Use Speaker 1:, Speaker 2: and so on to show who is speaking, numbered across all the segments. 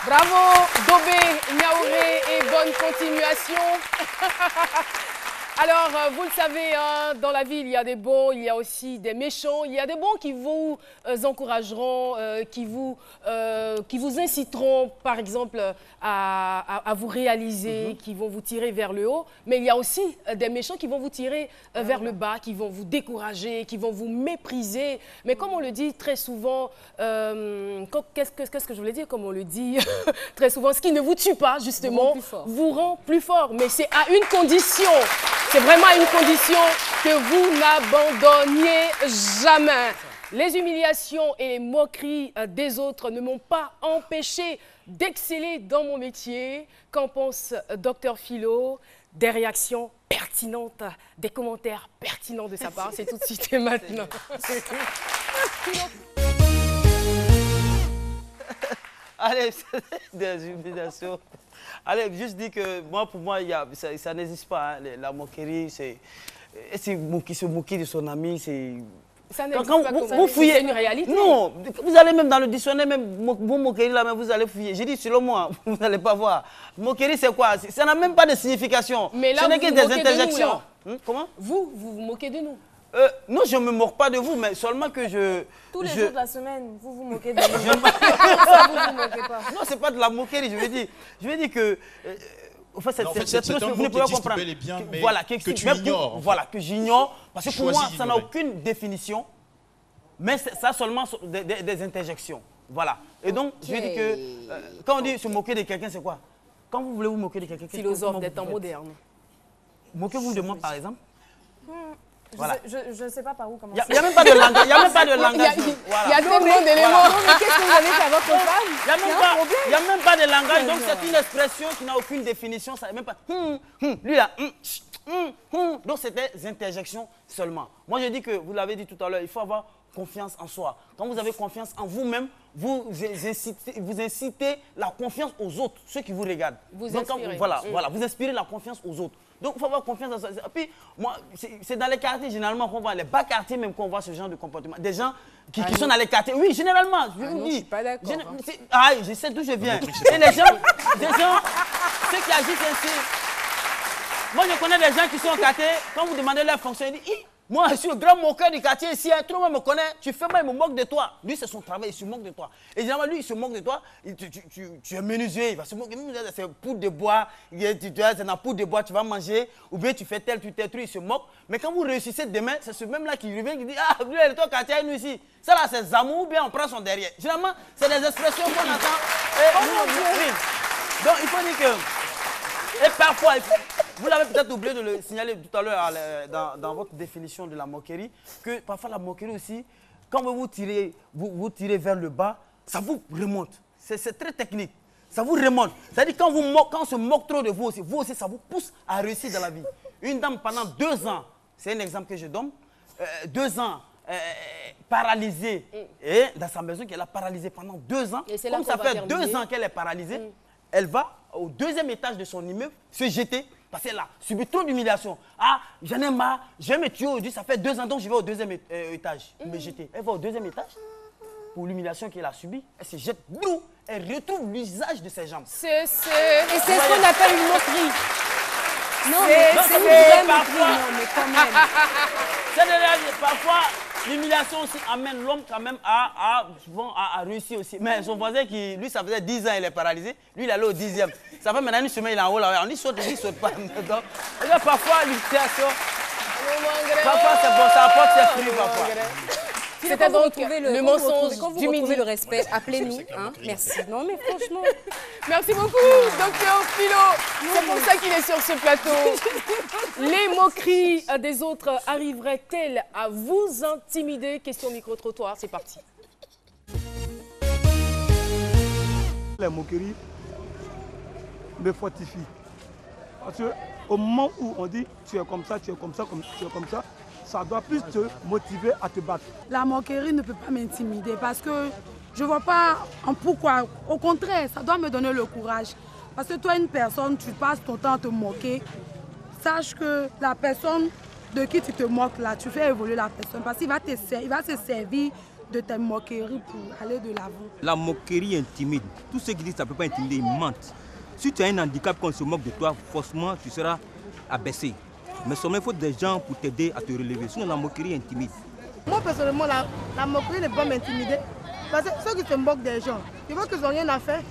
Speaker 1: Bravo, Dobé, Niaouré et bonne continuation. Alors, vous le savez, hein, dans la vie, il y a des bons, il y a aussi des méchants. Il y a des bons qui vous encourageront, qui vous inciteront, par exemple, à vous réaliser, qui vont vous tirer vers le haut. Mais il y a aussi des méchants qui vont vous tirer vers le bas, qui vont vous décourager, qui vont vous mépriser. Mais comme on le dit très souvent, qu'est-ce que je voulais dire? Comme on le dit très souvent, ce qui ne vous tue pas, justement, vous rend plus fort. Mais c'est à une condition. C'est vraiment une condition que vous n'abandonniez jamais. Les humiliations et les moqueries des autres ne m'ont pas empêché d'exceller dans mon métier. Qu'en pense Dr Philo? Des réactions pertinentes, des commentaires pertinents de sa part. C'est tout de suite et maintenant.
Speaker 2: Allez, des humiliations. Allez, juste dire que pour moi, ça n'existe pas. Hein. La moquerie, c'est se moquer de son ami, c'est...
Speaker 1: Ça n'existe pas vous fouillez, c'est une réalité.
Speaker 2: Non, vous allez même dans le dictionnaire, même vos moqueries là, vous allez fouiller. J'ai dit, selon moi, vous n'allez pas voir. Moquerie, c'est quoi? Ça n'a même pas de signification.
Speaker 1: Mais là,
Speaker 2: ce n'est que des interjections.
Speaker 1: Comment? Vous vous moquez de nous.
Speaker 2: Non, je ne me moque pas de vous, mais seulement que je...
Speaker 3: Tous les jours de la semaine, vous vous moquez de nous. Ça, vous vous moquez pas.
Speaker 2: Non, ce n'est pas de la moquerie, je veux dire que...
Speaker 4: c'est un mot qui existe bel et bien, mais
Speaker 2: voilà,
Speaker 4: que tu ignores.
Speaker 2: Voilà, que j'ignore, parce que pour moi, ça n'a aucune définition, mais ça a seulement des interjections. Voilà. Et donc, je veux dire que, quand on dit se moquer de quelqu'un, c'est quoi? Quand vous voulez vous moquer de quelqu'un,
Speaker 1: philosophe des temps modernes.
Speaker 2: Moquez-vous de moi, par exemple?
Speaker 3: Voilà. Je ne sais pas par où commencer.
Speaker 2: Il n'y a même pas de langage. Il n'y a même pas de langage.
Speaker 1: Il y a tellement d'éléments.
Speaker 3: Qu'est-ce que vous avez fait à votre femme?
Speaker 2: Il n'y a même pas de langage. Donc c'est une expression qui n'a aucune définition. Ça n'est même pas. Lui là. Donc c'est des interjections seulement. Moi je dis que, vous l'avez dit tout à l'heure, il faut avoir confiance en soi. Quand vous avez confiance en vous-même, vous incitez la confiance aux autres, ceux qui vous regardent.
Speaker 1: Vous
Speaker 2: donc,
Speaker 1: inspirez.
Speaker 2: Voilà, vous inspirez la confiance aux autres. Donc, il faut avoir confiance en soi. Et puis, moi, c'est dans les quartiers, généralement, qu'on voit, les bas quartiers, même qu'on voit ce genre de comportement. Des gens qui sont dans les quartiers. Oui, généralement, je vous dis.
Speaker 1: Je ne suis pas d'accord.
Speaker 2: Je sais d'où je viens. Et les gens, ceux qui agissent ainsi. Moi, je connais des gens qui sont au quartier, quand vous demandez leur fonction, ils disent, moi, je suis le grand moqueur du quartier ici, tout le monde me connaît, tu fais mal, il me moque de toi. Lui, c'est son travail, il se moque de toi. Et généralement, lui, il se moque de toi, tu es menuisier, il va se moquer, c'est poudre de bois, c'est dans poudre de bois, tu vas manger, ou bien tu fais tel truc, il se moque. Mais quand vous réussissez demain, c'est ce même-là qui revient, qui dit, ah, lui, elle est au quartier, nous ici. Ça là, c'est Zamou, ou bien on prend son derrière. Généralement, c'est des expressions qu'on entend. Donc, il faut dire que, et parfois, vous l'avez peut-être oublié de le signaler tout à l'heure dans votre définition de la moquerie, que parfois la moquerie aussi, quand vous tirez vers le bas, ça vous remonte. C'est très technique. Ça vous remonte. C'est-à-dire quand on se moque trop de vous aussi, ça vous pousse à réussir dans la vie. Une dame pendant 2 ans, c'est un exemple que je donne, 2 ans paralysée, et dans sa maison qu'elle a paralysée pendant 2 ans. Comme ça fait 2 ans qu'elle est paralysée, elle va au 2e étage de son immeuble se jeter. Parce qu'elle a subi trop d'humiliation. Ah, j'en ai marre, je vais me tuer aujourd'hui, ça fait 2 ans, donc je vais au 2e étage me jeter. Elle va au 2e étage pour l'humiliation qu'elle a subie. Elle se jette d'où? Elle retrouve l'usage de ses jambes.
Speaker 1: Et c'est ce qu'on appelle une moquerie.
Speaker 3: Non, mais c'est une vraie
Speaker 2: parfois,
Speaker 3: moquerie, non, mais quand même.
Speaker 2: Parfois, l'humiliation aussi amène l'homme quand même à réussir aussi. Mais son voisin, lui, ça faisait 10 ans, il est paralysé. Lui, il est allé au 10e. Ça fait maintenant une semaine, il est en haut là. On dit saute, il ne saute pas. Donc, parfois, l'utilisation, parfois, c'est bon, ça apporte ses fruits parfois.
Speaker 1: C'était donc le mensonge
Speaker 3: quand vous
Speaker 1: du midi.
Speaker 3: retrouvez le respect, appelez-nous. Hein? Merci. Non, mais franchement.
Speaker 1: Merci beaucoup, Dr Philo. C'est pour ça qu'il est sur ce plateau. Les moqueries des autres arriveraient-elles à vous intimider? Question micro-trottoir, c'est parti.
Speaker 5: Les moqueries me fortifient. Parce qu'au moment où on dit tu es comme ça, tu es comme ça, tu es comme ça, ça doit plus te motiver à te battre.
Speaker 6: La moquerie ne peut pas m'intimider parce que je ne vois pas en pourquoi. Au contraire, ça doit me donner le courage. Parce que toi, une personne, tu passes ton temps à te moquer. Sache que la personne de qui tu te moques là, tu fais évoluer la personne parce qu'il va se servir de tes moqueries pour aller de l'avant.
Speaker 7: La moquerie intimide. Tous ceux qui disent que ça ne peut pas intimider, ils mentent. Si tu as un handicap, qu'on se moque de toi, forcément, tu seras abaissé. Mais seulement, il faut des gens pour t'aider à te relever. Sinon, la moquerie intimide.
Speaker 3: Moi, personnellement, la moquerie ne peut pas m'intimider. Parce que ceux qui se moquent des gens, ils voient qu'ils n'ont rien à faire.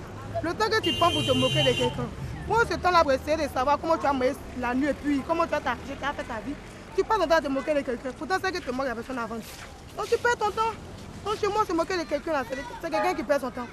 Speaker 3: Le temps que tu prends pour te moquer de quelqu'un, moi, ce temps-là, pour essayer de savoir comment tu as mangé la nuit et puis comment tu as fait ta vie, tu passes ton temps à te moquer de quelqu'un. Pourtant, c'est que tu te moques la personne avant. Donc, tu perds ton temps. Donc, chez moi, se moquer de quelqu'un, c'est quelqu'un qui perd son temps.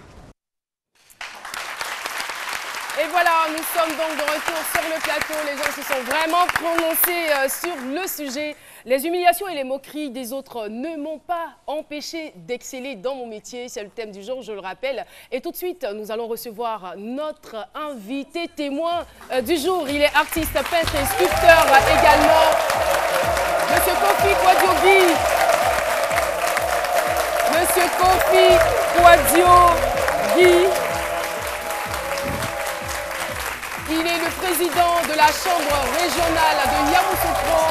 Speaker 1: Et voilà, nous sommes donc de retour sur le plateau. Les gens se sont vraiment prononcés sur le sujet. Les humiliations et les moqueries des autres ne m'ont pas empêché d'exceller dans mon métier. C'est le thème du jour, je le rappelle. Et tout de suite, nous allons recevoir notre invité témoin du jour. Il est artiste, peintre et sculpteur également. Monsieur Kofi Kwadiogi. Monsieur Kofi Kwadiogi. Il est le président de la chambre régionale de Yamoussoukro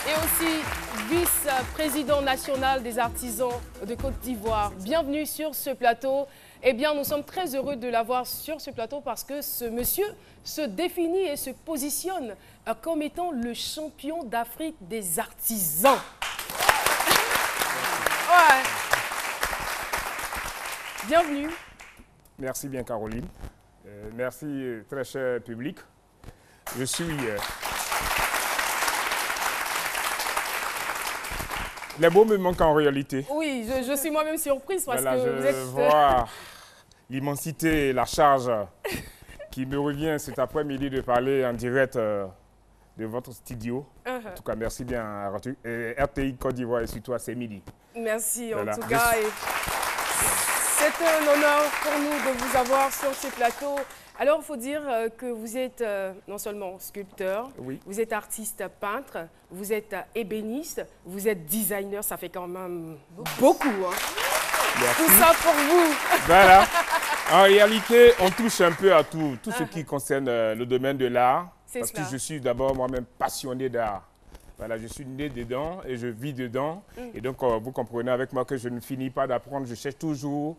Speaker 1: et aussi vice-président national des artisans de Côte d'Ivoire. Bienvenue sur ce plateau. Eh bien, nous sommes très heureux de l'avoir sur ce plateau parce que ce monsieur se définit et se positionne comme étant le champion d'Afrique des artisans. Ouais. Bienvenue.
Speaker 8: Merci bien, Caroline. Merci, très cher public. Je suis les mots me manquent en réalité.
Speaker 1: Oui, je suis moi-même surprise parce
Speaker 8: voilà,
Speaker 1: que vous êtes...
Speaker 8: Je vois l'immensité et la charge qui me revient cet après-midi de parler en direct de votre studio. En tout cas, merci bien à RTI Côte d'Ivoire et surtout à midi.
Speaker 1: Merci
Speaker 8: voilà.
Speaker 1: En tout cas. C'est un honneur pour nous de vous avoir sur ce plateau. Alors, il faut dire que vous êtes non seulement sculpteur,
Speaker 8: oui.
Speaker 1: Vous êtes artiste peintre, vous êtes ébéniste, vous êtes designer, ça fait quand même beaucoup. Hein. Tout ça pour vous.
Speaker 8: Voilà. En réalité, on touche un peu à tout ce qui concerne le domaine de l'art. Parce que je suis d'abord moi-même passionné d'art. Voilà, je suis né dedans et je vis dedans. Et donc, vous comprenez avec moi que je ne finis pas d'apprendre. Je cherche toujours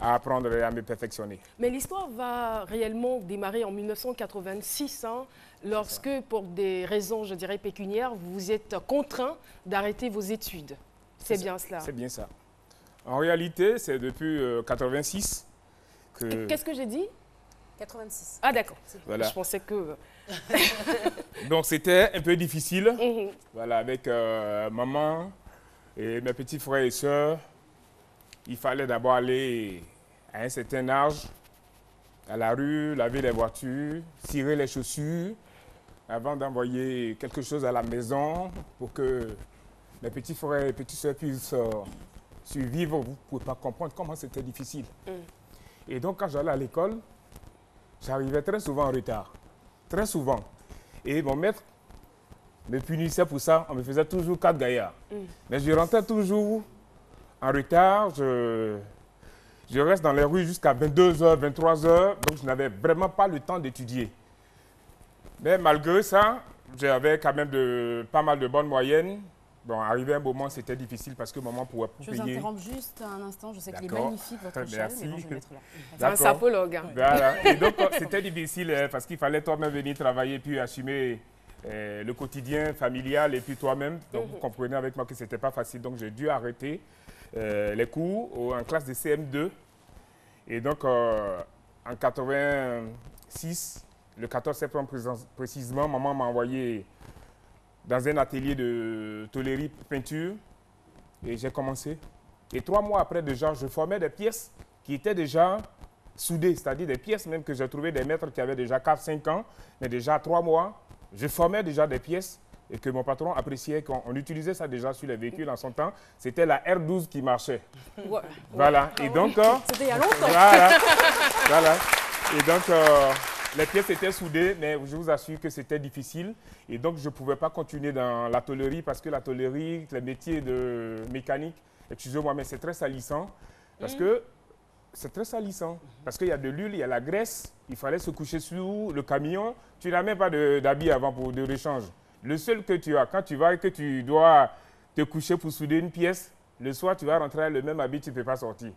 Speaker 8: à apprendre et à me perfectionner.
Speaker 1: Mais l'histoire va réellement démarrer en 1986, hein, lorsque, pour des raisons, je dirais, pécuniaires, vous êtes contraint d'arrêter vos études. C'est bien cela?
Speaker 8: C'est bien ça. En réalité, c'est depuis 86 que...
Speaker 1: Qu'est-ce que j'ai dit?
Speaker 3: 86.
Speaker 1: Ah d'accord.
Speaker 8: Voilà.
Speaker 1: Je pensais que...
Speaker 8: Donc c'était un peu difficile, voilà, avec maman et mes petits frères et sœurs. Il fallait d'abord aller à un certain âge à la rue, laver les voitures, cirer les chaussures, avant d'envoyer quelque chose à la maison pour que mes petits frères et petites sœurs puissent survivre. Vous ne pouvez pas comprendre comment c'était difficile. Et donc quand j'allais à l'école, j'arrivais très souvent en retard. Très souvent. Et mon maître me punissait pour ça. On me faisait toujours 4 gaillards. Mais je rentrais toujours en retard. Je reste dans les rues jusqu'à 22h, 23h. Donc, je n'avais vraiment pas le temps d'étudier. Mais malgré ça, j'avais quand même pas mal de bonnes moyennes. Bon, arrivé un moment, c'était difficile parce que maman pouvait pas payer.
Speaker 9: Je vous interromps juste un instant. Je sais qu'il est magnifique, votre chef, mais bon, je vais mettre là.
Speaker 1: C'est un sapologue. Hein.
Speaker 8: Voilà. Et donc, c'était difficile parce qu'il fallait toi-même venir travailler puis assumer le quotidien familial et puis toi-même. Donc, vous comprenez avec moi que ce n'était pas facile. Donc, j'ai dû arrêter les cours en classe de CM2. Et donc, en 86, le 14 septembre précisément, maman m'a envoyé dans un atelier de tôlerie peinture et j'ai commencé. Et 3 mois après, déjà, je formais des pièces qui étaient déjà soudées, c'est-à-dire des pièces même que j'ai trouvé des maîtres qui avaient déjà 4-5 ans, mais déjà 3 mois, je formais déjà des pièces et que mon patron appréciait. On utilisait ça déjà sur les véhicules en son temps. C'était la R12 qui marchait. Ouais. Voilà. Et donc,
Speaker 3: c'était il y a longtemps.
Speaker 8: Voilà. Et donc, les pièces étaient soudées, mais je vous assure que c'était difficile. Et donc, je ne pouvais pas continuer dans la tôlerie parce que la tôlerie, les métiers de mécanique, excusez-moi, mais c'est très salissant. Parce que c'est très salissant. Parce qu'il y a de l'huile, il y a la graisse. Il fallait se coucher sous le camion. Tu n'as même pas d'habits avant pour de rechange. Le seul que tu as, quand tu vas et que tu dois te coucher pour souder une pièce, Le soir, tu vas rentrer le même habit, tu ne peux pas sortir.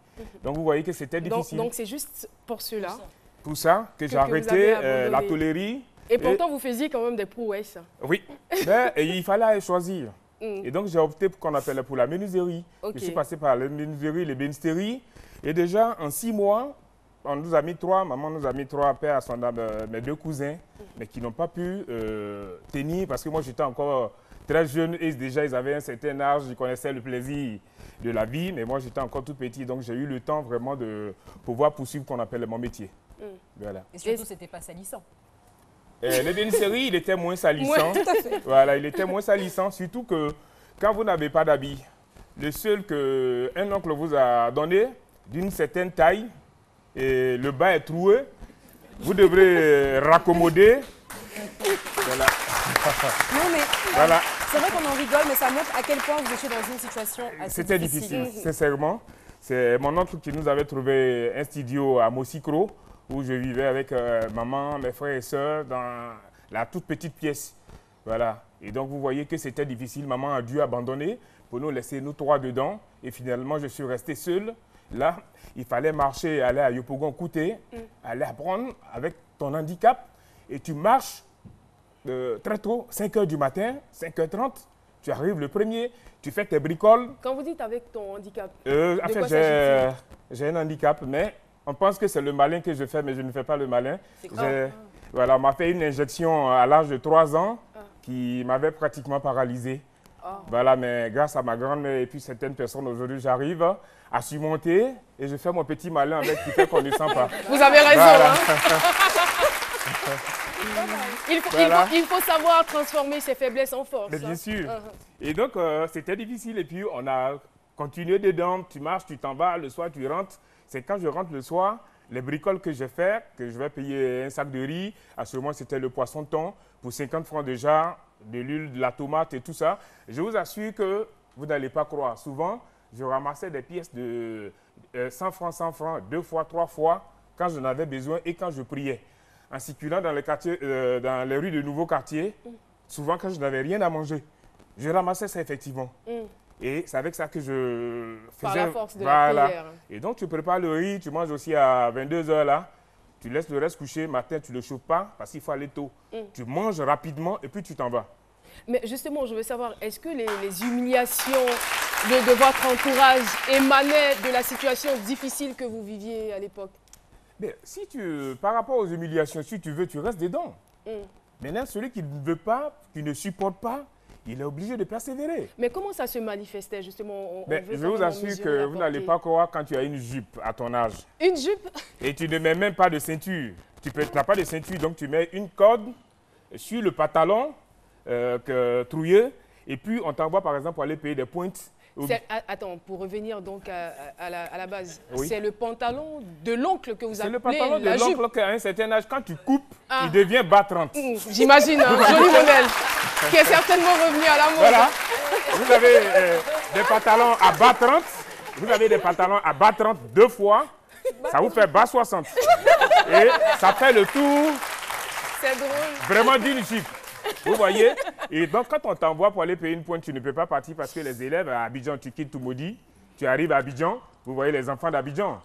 Speaker 8: Donc, vous voyez que c'était difficile.
Speaker 1: Donc, c'est juste pour cela.
Speaker 8: Pour ça que j'ai arrêté la tôlerie.
Speaker 1: Et pourtant, vous faisiez quand même des prouesses.
Speaker 8: Oui, mais il fallait choisir. Et donc, j'ai opté pour qu'on appelle pour la menuiserie. Je suis passé par la menuiserie, les bénisteries. Et déjà, en 6 mois, on nous a mis 3, maman nous a mis 3 pères à son âme, mes 2 cousins, mais qui n'ont pas pu tenir parce que moi, j'étais encore très jeune et déjà, ils avaient un certain âge, ils connaissaient le plaisir de la vie, mais moi, j'étais encore tout petit. Donc, j'ai eu le temps vraiment de pouvoir poursuivre ce qu'on appelle mon métier. Voilà.
Speaker 9: Et surtout, c'était pas salissant.
Speaker 8: Les bénisseries, il était moins salissant. Voilà, il était moins salissant, surtout que quand vous n'avez pas d'habit, le seul qu'un oncle vous a donné, d'une certaine taille, et le bas est troué, vous devrez raccommoder. Voilà.
Speaker 9: Non, mais
Speaker 8: voilà.
Speaker 9: C'est vrai qu'on en rigole, mais ça montre à quel point vous étiez dans une situation assez
Speaker 8: C'était difficile, sincèrement. C'est mon oncle qui nous avait trouvé un studio à Mossicro, où je vivais avec maman, mes frères et sœurs dans la toute petite pièce. Voilà. Et donc, vous voyez que c'était difficile. Maman a dû abandonner pour nous laisser nous 3 dedans. Et finalement, je suis resté seul. Là, il fallait marcher, aller à Yopougon-Kouté, aller apprendre avec ton handicap. Et tu marches très tôt, 5 h du matin, 5 h 30. Tu arrives le premier, tu fais tes bricoles.
Speaker 1: Quand vous dites avec ton handicap,
Speaker 8: en fait, j'ai un handicap, mais on pense que c'est le malin que je fais, mais je ne fais pas le malin. Voilà, on m'a fait une injection à l'âge de 3 ans qui m'avait pratiquement paralysé. Voilà, mais grâce à ma grand-mère et puis certaines personnes, aujourd'hui, j'arrive à surmonter et je fais mon petit malin avec qui fait qu'on ne sent pas.
Speaker 1: Vous avez raison. Voilà. Il faut savoir transformer ses faiblesses en force.
Speaker 8: Mais bien sûr. Et donc, c'était difficile. Et puis, on a continué dedans. Tu marches, tu t'en vas. Le soir, tu rentres. C'est quand je rentre le soir, les bricoles que j'ai fait, que je vais payer un sac de riz. À ce moment, c'était le poisson thon pour 50 francs déjà, de l'huile, de la tomate et tout ça. Je vous assure que vous n'allez pas croire. Souvent, je ramassais des pièces de 100 francs, 2 fois, 3 fois, quand j'en avais besoin et quand je priais. En circulant dans les quartiers, dans les rues de nouveaux quartiers, souvent quand je n'avais rien à manger, je ramassais ça effectivement. Et c'est avec ça que je faisais.
Speaker 1: Par la force de la prière.
Speaker 8: Et donc tu prépares le riz, tu manges aussi à 22 h là. Tu laisses le reste coucher, matin tu ne le chauffes pas parce qu'il faut aller tôt. Tu manges rapidement et puis tu t'en vas.
Speaker 1: Mais justement, je veux savoir, est-ce que les humiliations de votre entourage émanaient de la situation difficile que vous viviez à l'époque?
Speaker 8: Si par rapport aux humiliations, si tu veux, tu restes dedans. Maintenant, celui qui ne veut pas, qui ne supporte pas, il est obligé de persévérer.
Speaker 1: Mais comment ça se manifestait justement?
Speaker 8: Je vous assure que vous n'allez pas croire quand tu as une jupe à ton âge.
Speaker 1: Une jupe?
Speaker 8: Et tu ne mets même pas de ceinture. Tu n'as pas de ceinture, donc tu mets une corde sur le pantalon trouillé et puis on t'envoie par exemple pour aller payer des pointes.
Speaker 1: Attends, pour revenir donc à la base, c'est le pantalon de l'oncle que vous appelez la jupe.
Speaker 8: C'est le pantalon de l'oncle qu'à un certain âge, quand tu coupes, il devient bas 30.
Speaker 1: J'imagine, un joli modèle qui est certainement revenu à la mode.
Speaker 8: Voilà, vous avez des pantalons à bas 30, vous avez des pantalons à bas 30 2 fois, ça vous fait bas 60. Et ça fait le tour vraiment d'une jupe. Vous voyez? Et donc, quand on t'envoie pour aller payer une pointe, tu ne peux pas partir parce que les élèves à Abidjan, tu quittes Toumoudi, tu arrives à Abidjan, vous voyez les enfants d'Abidjan,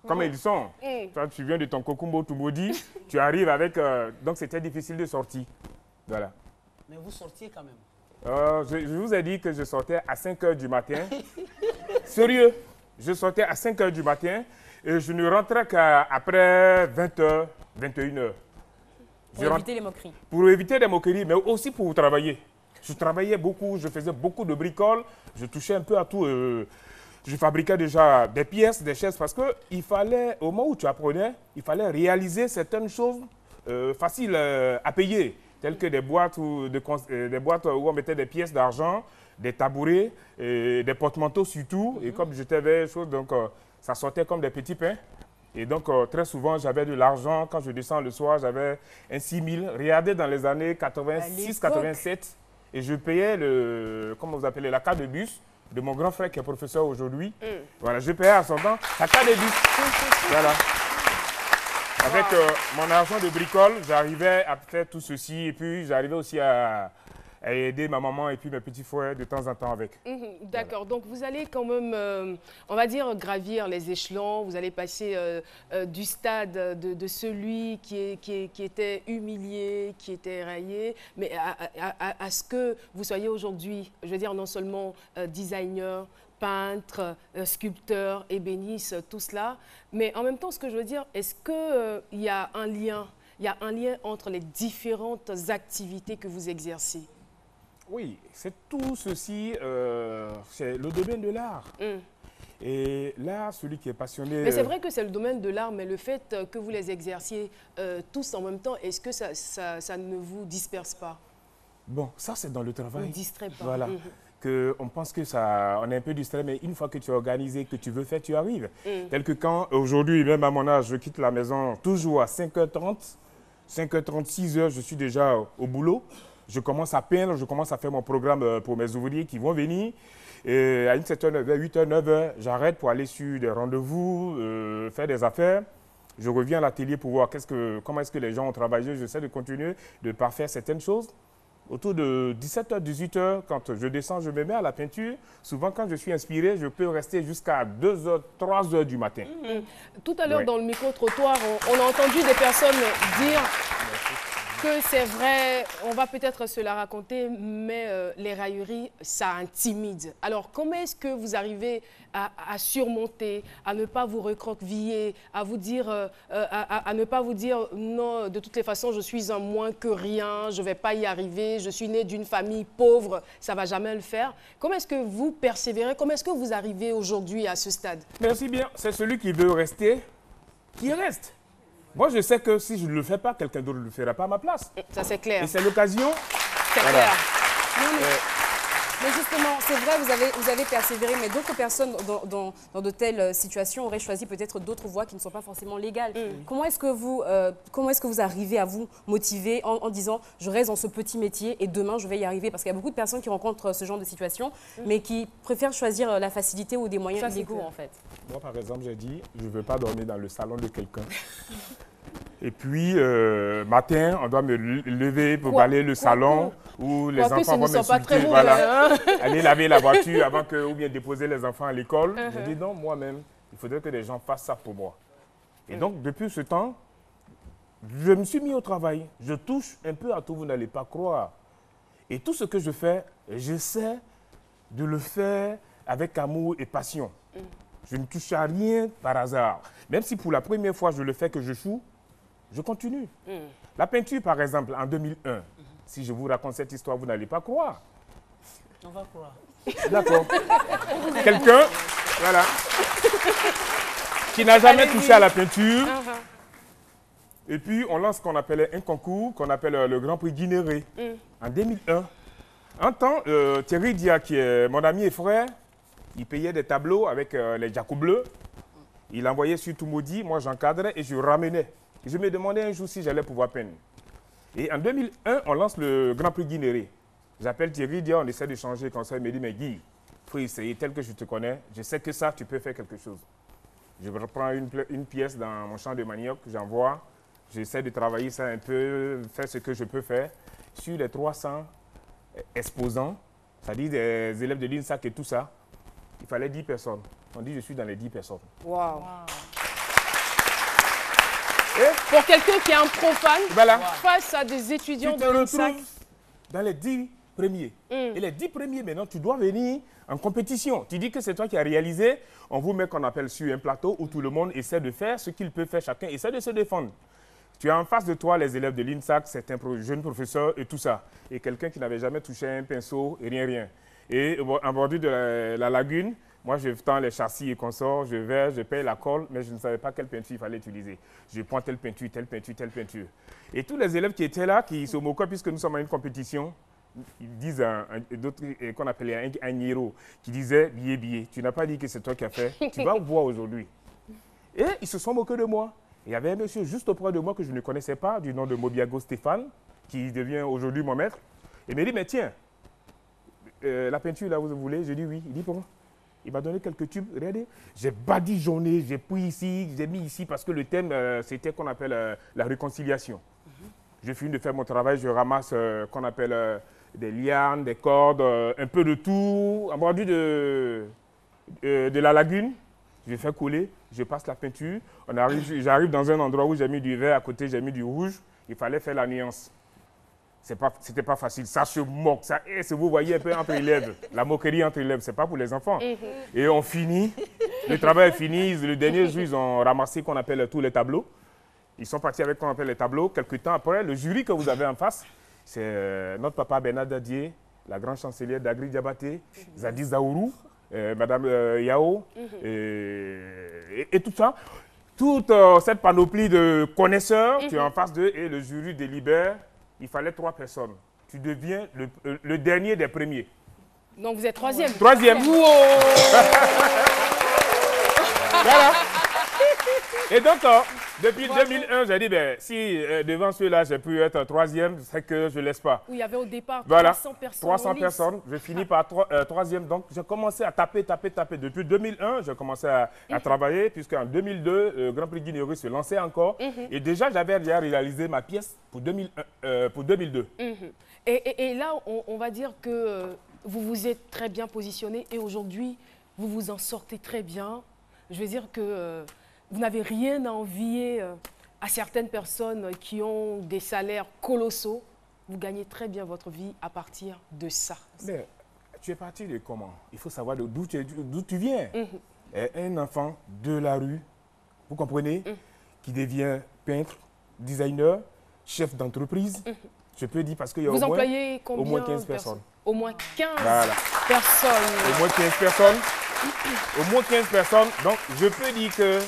Speaker 8: comme ils sont. Toi, tu viens de ton Kokumbo Toumoudi, tu arrives avec... donc, c'était difficile de sortir. Voilà.
Speaker 2: Mais vous sortiez quand même?
Speaker 8: Je vous ai dit que je sortais à 5 h du matin. Sérieux, je sortais à 5 h du matin et je ne rentrais qu'après 20 h, 21 h.
Speaker 9: Pour éviter les moqueries.
Speaker 8: Pour éviter les moqueries, mais aussi pour travailler. Je travaillais beaucoup, je faisais beaucoup de bricoles, je touchais un peu à tout. Je fabriquais déjà des pièces, des chaises, parce qu'il fallait, au moment où tu apprenais, il fallait réaliser certaines choses faciles à payer, telles que des boîtes, des boîtes où on mettait des pièces d'argent, des tabourets, des porte-manteaux surtout. Et comme je t'avais choses, donc ça sortait comme des petits pains. Et donc, très souvent, j'avais de l'argent. Quand je descends le soir, j'avais un 6 000. Regardez dans les années 86, 87. Et je payais comment vous appelez, la carte de bus de mon grand frère qui est professeur aujourd'hui. Voilà, je payais à son temps sa carte de bus. Voilà. Avec mon argent de bricole, j'arrivais à faire tout ceci. Et puis, j'arrivais aussi à et aider ma maman et puis mes petits frères de temps en temps avec.
Speaker 1: D'accord, donc vous allez quand même, on va dire, gravir les échelons, vous allez passer du stade de celui qui était humilié, qui était raillé, mais à ce que vous soyez aujourd'hui, je veux dire, non seulement designer, peintre, sculpteur, ébéniste, tout cela, mais en même temps, ce que je veux dire, est-ce qu'il y a un lien? Il y a un lien entre les différentes activités que vous exercez?
Speaker 8: Oui, c'est tout ceci, c'est le domaine de l'art. Et là, celui qui est passionné...
Speaker 1: Mais c'est vrai que c'est le domaine de l'art, mais le fait que vous les exerciez tous en même temps, est-ce que ça ne vous disperse pas?
Speaker 8: Bon, ça c'est dans le travail.
Speaker 1: Ne vous distrait pas.
Speaker 8: Voilà. On pense que ça, on est un peu distrait, mais une fois que tu es organisé, que tu veux faire, tu arrives. Tel que quand, aujourd'hui, même à mon âge, je quitte la maison toujours à 5h30, 5h30, 6h, je suis déjà au boulot. Je commence à peindre, je commence à faire mon programme pour mes ouvriers qui vont venir. Et à une certaine heure, 8h, 9h, j'arrête pour aller sur des rendez-vous, faire des affaires. Je reviens à l'atelier pour voir comment est-ce que les gens ont travaillé. J'essaie de continuer de parfaire certaines choses. Autour de 17h, 18h, quand je descends, je me mets à la peinture. Souvent, quand je suis inspiré, je peux rester jusqu'à 2h, 3h du matin.
Speaker 1: Tout à l'heure, dans le micro-trottoir, on a entendu des personnes dire que c'est vrai, on va peut-être se la raconter, mais les railleries, ça intimide. Alors, comment est-ce que vous arrivez à surmonter, à ne pas vous recroqueviller, à vous dire, à ne pas vous dire non, de toutes les façons, je suis un moins que rien, je ne vais pas y arriver, je suis né d'une famille pauvre, ça ne va jamais le faire. Comment est-ce que vous persévérez? Comment est-ce que vous arrivez aujourd'hui à ce stade?
Speaker 8: Merci bien. C'est celui qui veut rester, qui reste. Moi, je sais que si je ne le fais pas, quelqu'un d'autre ne le fera pas à ma place.
Speaker 1: Ça, c'est clair.
Speaker 8: Et c'est l'occasion.
Speaker 1: C'est clair.
Speaker 9: Mais justement, c'est vrai, vous avez persévéré, mais d'autres personnes dans de telles situations auraient choisi peut-être d'autres voies qui ne sont pas forcément légales. Comment est-ce que vous arrivez à vous motiver en disant « je reste dans ce petit métier et demain je vais y arriver » Parce qu'il y a beaucoup de personnes qui rencontrent ce genre de situation, mais qui préfèrent choisir la facilité ou des moyens illégaux en fait.
Speaker 8: Moi, par exemple, j'ai dit « je ne veux pas dormir dans le salon de quelqu'un ». Et puis, matin, on doit me lever pour balayer le salon où les enfants vont m'insulter. Voilà. Aller laver la voiture avant que, ou bien déposer les enfants à l'école. Je dis non, moi-même, il faudrait que les gens fassent ça pour moi. Et donc, depuis ce temps, je me suis mis au travail. Je touche un peu à tout, vous n'allez pas croire. Et tout ce que je fais, j'essaie de le faire avec amour et passion. Je ne touche à rien par hasard. Même si pour la première fois, je le fais que je choue, je continue. La peinture, par exemple, en 2001, si je vous raconte cette histoire, vous n'allez pas croire.
Speaker 2: On va croire.
Speaker 8: D'accord. Quelqu'un, voilà, qui n'a jamais touché à la peinture. Et puis, on lance ce qu'on appelait un concours, qu'on appelle le Grand Prix Guinéré, en 2001. Un temps, Thierry Dia, qui est mon ami et frère, il payait des tableaux avec les Jacou bleus. Il envoyait sur Toumoudi, moi j'encadrais et je ramenais. Je me demandais un jour si j'allais pouvoir peindre. Et en 2001, on lance le Grand Prix Guinéré. J'appelle Thierry Dia, on essaie de changer comme ça. Il me dit, mais Guy, il faut essayer tel que je te connais. Je sais que ça, tu peux faire quelque chose. Je reprends une pièce dans mon champ de manioc, j'envoie. J'essaie de travailler ça un peu, faire ce que je peux faire. Sur les 300 exposants, c'est-à-dire des élèves de l'INSAC et tout ça, il fallait 10 personnes. On dit, je suis dans les 10 personnes.
Speaker 1: Waouh! Pour quelqu'un qui est un profane, face à des étudiants de l'INSAC,
Speaker 8: dans les 10 premiers. Et les 10 premiers, maintenant, tu dois venir en compétition. Tu dis que c'est toi qui as réalisé. On vous met qu'on appelle sur un plateau où tout le monde essaie de faire ce qu'il peut faire. Chacun essaie de se défendre. Tu as en face de toi les élèves de l'INSAC, certains jeunes professeurs et tout ça. Et quelqu'un qui n'avait jamais touché un pinceau et rien. Et en bordure de la lagune, moi, je tends les châssis et consorts, je vais, je paye la colle, mais je ne savais pas quelle peinture il fallait utiliser. Je prends telle peinture, telle peinture, telle peinture. Et tous les élèves qui étaient là, qui se moquaient, puisque nous sommes à une compétition, ils disent d'autres qu'on appelait un héros, qui disait « billet, tu n'as pas dit que c'est toi qui as fait, tu vas voir aujourd'hui ». Et ils se sont moqués de moi. Il y avait un monsieur juste auprès de moi que je ne connaissais pas, du nom de Mobiago Stéphane, qui devient aujourd'hui mon maître. Il m'a dit « mais tiens, la peinture là, vous voulez ?» Je dis « oui ». Il dit « pourquoi ?» Il m'a donné quelques tubes. Regardez, j'ai badigeonné, j'ai pris ici, j'ai mis ici parce que le thème, c'était qu'on appelle la réconciliation. Je finis de faire mon travail, je ramasse qu'on appelle des lianes, des cordes, un peu de tout, en bordure de la lagune. Je fais couler, je passe la peinture. J'arrive dans un endroit où j'ai mis du vert, à côté j'ai mis du rouge. Il fallait faire la nuance. C'était pas facile, ça se moque. Ça, vous voyez un peu entre élèves, la moquerie entre élèves, c'est pas pour les enfants. Et on finit, le travail est fini. Le dernier jour, ils ont ramassé ce qu'on appelle tous les tableaux. Ils sont partis avec ce qu'on appelle les tableaux. Quelques temps après, le jury que vous avez en face, c'est notre papa Bernard Dadier, la grande chancelière d'Agri Diabaté, Zadie Zaourou, Madame Yao, et tout ça. Toute cette panoplie de connaisseurs, tu es en face d'eux et le jury délibère. Il fallait 3 personnes. Tu deviens le dernier des premiers.
Speaker 1: Donc vous êtes 3e.
Speaker 8: 3e. Wow. Voilà. Et donc, depuis 2001, j'ai dit, ben, si devant ceux-là, j'ai pu être 3e, c'est que je ne laisse pas.
Speaker 1: Oui, il y avait au départ
Speaker 8: 300
Speaker 1: personnes.
Speaker 8: 300 personnes. Je finis par 3e. Donc, j'ai commencé à taper. Depuis 2001, j'ai commencé à travailler, puisqu'en 2002, le Grand Prix Guinée se lançait encore. Et déjà, j'avais déjà réalisé ma pièce pour 2002.
Speaker 1: Et là, on va dire que vous vous êtes très bien positionné et aujourd'hui, vous vous en sortez très bien. Je veux dire que vous n'avez rien à envier à certaines personnes qui ont des salaires colossaux. Vous gagnez très bien votre vie à partir de ça.
Speaker 8: Mais tu es parti de comment? Il faut savoir d'où tu viens. Un enfant de la rue, vous comprenez, qui devient peintre, designer, chef d'entreprise. Je peux dire parce qu'il y a
Speaker 1: vous employez combien
Speaker 8: au moins 15 personnes.
Speaker 1: Au moins 15
Speaker 8: voilà.
Speaker 1: personnes.
Speaker 8: Au moins 15 personnes. Au moins 15 personnes. Donc, je peux dire que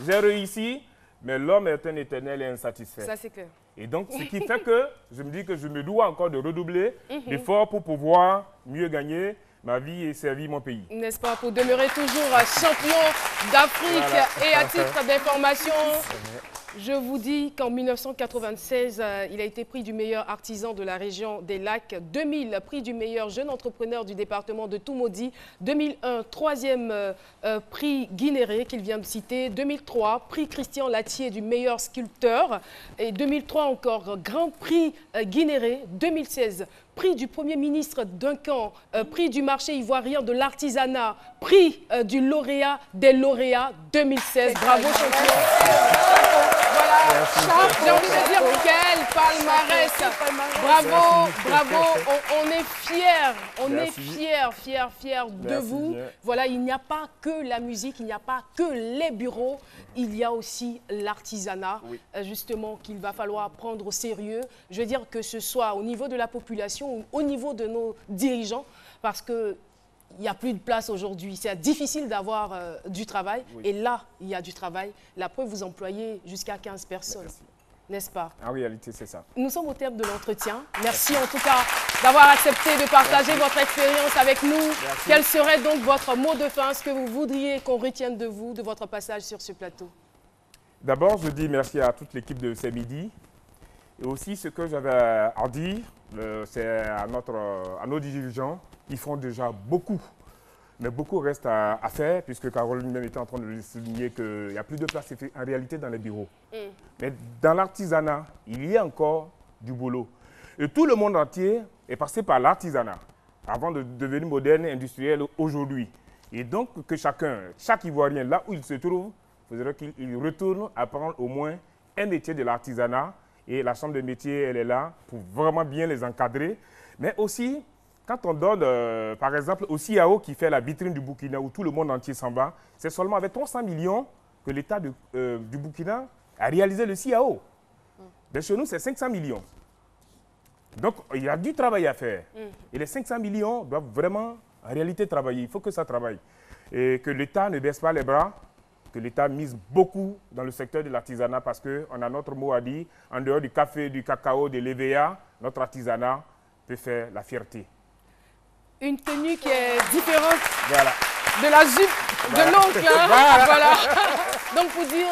Speaker 8: j'ai réussi, mais l'homme est un éternel et insatisfait.
Speaker 1: Ça, c'est clair.
Speaker 8: Et donc, ce qui fait que je me dis que je me dois encore de redoubler d'efforts pour pouvoir mieux gagner ma vie et servir mon pays.
Speaker 1: N'est-ce pas, pour demeurer toujours champion d'Afrique. Voilà. Et à titre d'information, je vous dis qu'en 1996, il a été prix du meilleur artisan de la région des Lacs. 2000, prix du meilleur jeune entrepreneur du département de Toumaudi. 2001, 3e prix Guinéré qu'il vient de citer. 2003, prix Christian Latier du meilleur sculpteur. Et 2003 encore, grand prix Guinéré. 2016, prix du Premier ministre Duncan, prix du marché ivoirien de l'artisanat, prix du lauréat des lauréats 2016. Bravo, champion. Voilà, j'ai envie de dire quel palmarès. Bravo, bravo, on est fiers, de vous. Voilà, il n'y a pas que la musique, il n'y a pas que les bureaux, il y a aussi l'artisanat, justement, qu'il va falloir prendre au sérieux. Je veux dire que ce soit au niveau de la population ou au niveau de nos dirigeants, parce que il n'y a plus de place aujourd'hui. C'est difficile d'avoir du travail. Et là, il y a du travail. La preuve, vous employez jusqu'à 15 personnes. N'est-ce pas?
Speaker 8: En réalité, c'est ça.
Speaker 1: Nous sommes au terme de l'entretien. Merci en tout cas d'avoir accepté de partager votre expérience avec nous. Merci. Quel serait donc votre mot de fin, ce que vous voudriez qu'on retienne de vous, de votre passage sur ce plateau?
Speaker 8: D'abord, je dis merci à toute l'équipe de C'est Midi. Et aussi, ce que j'avais à dire, c'est à nos dirigeants. Ils font déjà beaucoup, mais beaucoup reste à faire, puisque Caroline même était en train de souligner qu'il n'y a plus de place en réalité dans les bureaux. Mais dans l'artisanat, il y a encore du boulot. Et tout le monde entier est passé par l'artisanat, avant de devenir moderne et industriel aujourd'hui. Et donc, que chaque Ivoirien, là où il se trouve, il faudrait qu'il retourne apprendre au moins un métier de l'artisanat. Et la chambre de métier, elle est là pour vraiment bien les encadrer. Mais aussi, quand on donne, par exemple, au CIAO qui fait la vitrine du Burkina, où tout le monde entier s'en va, c'est seulement avec 300 millions que l'État du Burkina a réalisé le CIAO. Mais chez nous, c'est 500 millions. Donc, il y a du travail à faire. Et les 500 millions doivent vraiment, en réalité, travailler. Il faut que ça travaille. Et que l'État ne baisse pas les bras, que l'État mise beaucoup dans le secteur de l'artisanat parce qu'on a notre mot à dire. En dehors du café, du cacao, de l'EVA, notre artisanat peut faire la fierté.
Speaker 1: Une tenue qui est différente de la jupe
Speaker 8: Voilà.
Speaker 1: de l'oncle. Hein. Voilà. Donc, pour dire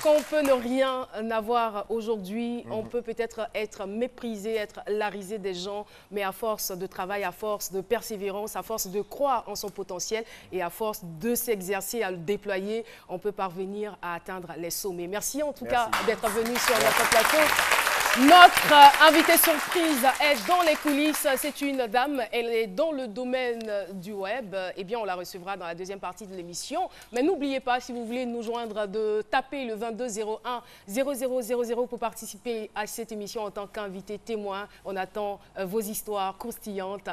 Speaker 1: qu'on peut ne rien avoir aujourd'hui, on peut peut-être être méprisé, être larisé des gens, mais à force de travail, à force de persévérance, à force de croire en son potentiel et à force de s'exercer, à le déployer, on peut parvenir à atteindre les sommets. Merci en tout cas d'être venu sur notre plateau. Notre invitée surprise est dans les coulisses. C'est une dame, elle est dans le domaine du web. Eh bien, on la recevra dans la deuxième partie de l'émission. Mais n'oubliez pas, si vous voulez nous joindre, de taper le 22 01 0000 pour participer à cette émission en tant qu'invité témoin. On attend vos histoires croustillantes,